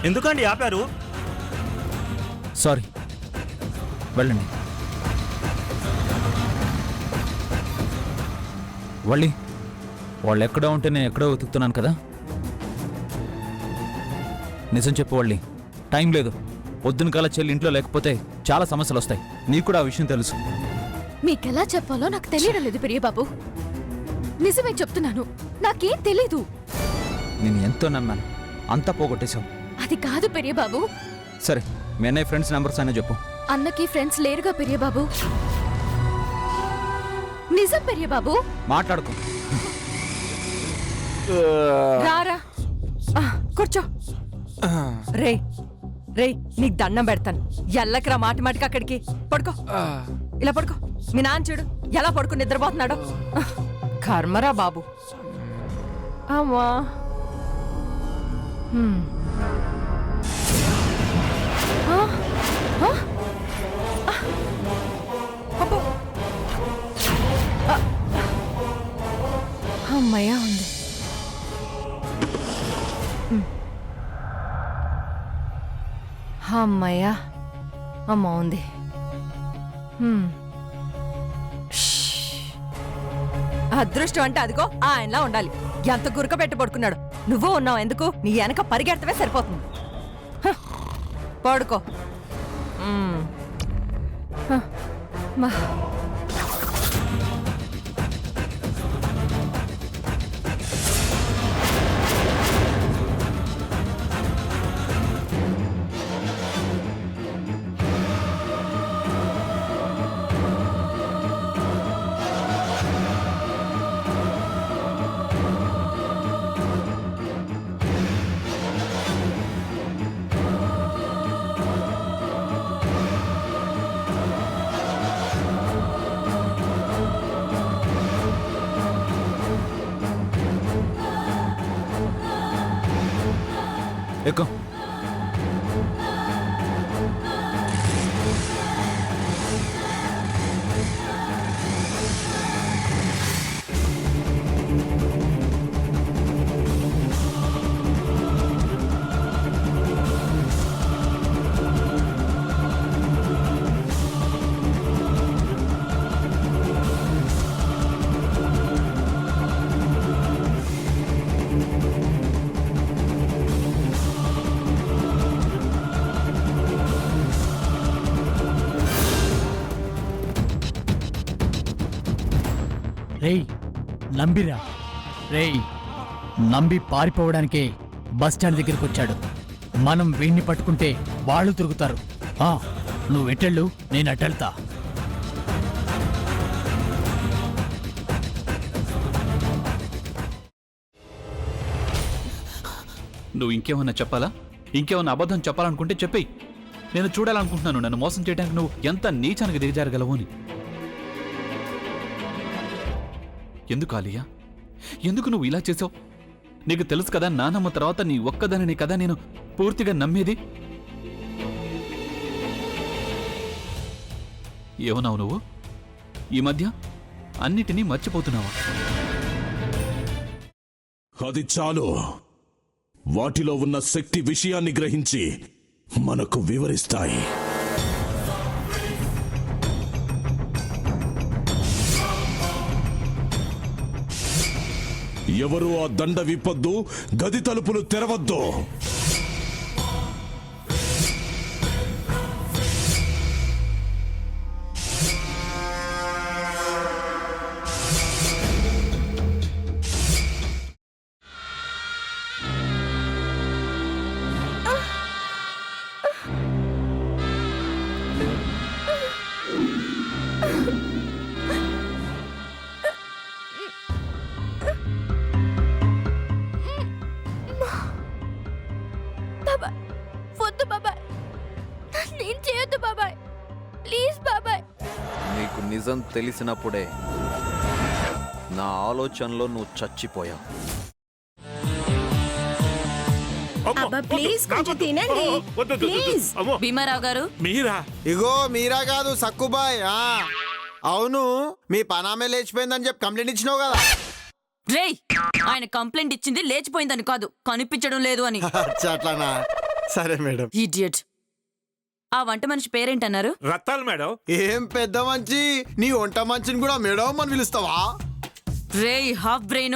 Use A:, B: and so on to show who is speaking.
A: ఎందుకండి ఆపారు?
B: సారీ, వెళ్ళండి. వల్లి, వాళ్ళు ఎక్కడో ఉంటే నేను ఎక్కడో వెతుకుతున్నాను కదా. నిజం చెప్పు వల్లి, టైం లేదు. పొద్దున కాల చెల్లి ఇంట్లో లేకపోతే చాలా సమస్యలు వస్తాయి. నీకు కూడా ఆ విషయం తెలుసు.
C: మీకెలా చెప్పాలో నాకు తెలియడం లేదు పెరియబాబు. నిజమే చెప్తున్నాను, నాకేం తెలీదు.
B: నేను ఎంతో నమ్మాను, అంతా పోగొట్టేశావు.
C: అది కాదు పెరియబాబు.
B: సరే, మీ అన్నయ్య ఫ్రెండ్స్ నెంబర్స్ అయినా చెప్పు.
C: అన్నకి ఫ్రెండ్స్ లేరుగా పెరియబాబు. నిజం పెరియబాబు.
B: మాట్లాడుకో.
D: రారా, కూర్చో. రే రే, నీకు దండం పెడతాను. ఎల్లకిరా మాటి మాటికి అక్కడికి. పడుకో, ఇలా పడుకో. మీ నాన్న చూడు ఎలా పడుకుని నిద్రపోతున్నాడు. కర్మరా బాబు. అమ్మా, అమ్మయ్యా ఉంది. అమ్మయ్యా, అమ్మ ఉంది. అదృష్టం అంటే అదిగో ఆయనలా ఉండాలి. ఎంత గురక పెట్టి పడుకున్నాడు. నువ్వు ఉన్నావు ఎందుకు? నీ వెనక పరిగెడతవే సరిపోతుంది. పడుకో. మా
B: ఎక్కువ.
E: రేయ్ నంబిరా, రేయ్ నంబి పారిపోవడానికే బస్టాండ్ దగ్గరికి వచ్చాడు. మనం వీణ్ణి పట్టుకుంటే వాళ్ళు తిరుగుతారు. నువ్వు ఎట్టెళ్ళు, నేను అటెళ్తా.
F: నువ్వు ఇంకేమన్నా చెప్పాలా? ఇంకేమన్నా అబద్ధం చెప్పాలనుకుంటే చెప్పేయి. నేను చూడాలనుకుంటున్నాను నన్ను మోసం చేయడానికి నువ్వు ఎంత నీచానికి దిగజారగలవు అని. ఎందుకు ఆలియా, ఎందుకు నువ్వు ఇలా చేసావు? నీకు తెలుసు కదా నానమ్మ తర్వాత నీ ఒక్కదానిని కదా నేను పూర్తిగా నమ్మేది. ఏమన్నావు నువ్వు? ఈ మధ్య అన్నిటినీ మర్చిపోతున్నావా?
G: అది చాలు. వాటిలో ఉన్న శక్తి విషయాన్ని గ్రహించి మనకు వివరిస్తాయి. ఎవరు ఆ దండ విప్పొద్దు, గది తలుపులు తెరవద్దు.
H: నీకు నిజం తెలిసినప్పుడే నా ఆలోచనలో నువ్వు చచ్చిపోయావు.
D: భీమారావు గారు,
A: మీరా?
I: ఇగో మీరా కాదు, సక్కుబాయ్. అవును, మీ పనామే లేచిపోయిందని చెప్పి కంప్లైంట్ ఇచ్చినావు కదా.
D: రేయ్, ఆయన కంప్లైంట్ ఇచ్చింది లేచిపోయిందని కాదు, కనిపించడం లేదు అని.
I: అట్లానా? సరే మేడం.
A: ఇడియట్. ఆ వంట మనిషి పేరేంటన్నారు?
J: రత్తాలు మేడం.
I: ఏం పెద్ద మంచి, నీ వంట మంచిని కూడా మేడం అని పిలుస్తావా?
A: రేయ్ హాఫ్ బ్రెయిన్,